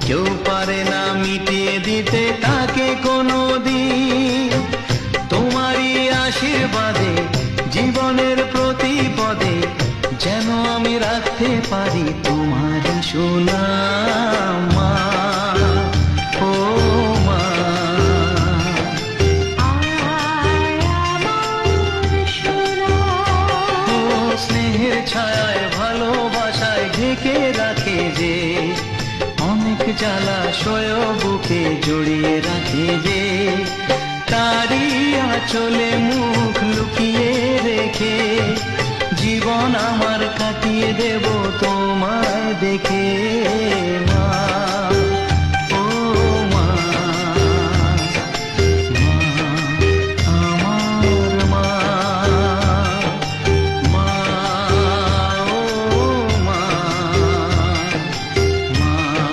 কেউ পারে না মিটিয়ে দিতে তাকে কোনো দিন, তোমারই আশীর্বাদে জীবনের প্রতি পদে যেন আমি রাখতে পারি তোমারই সুনাম মা, ও মা। ও স্নেহের ছায়ায় ভালোবাসায় ঢেকে রাখে যে, অনেক জ্বালাশয় বুকে জড়িয়ে রাখে যে, তারই আঁচলে মুখ লুকিয়ে রেখে জীবন আমার কাটিয়ে দেব তোমায় দেখে মা।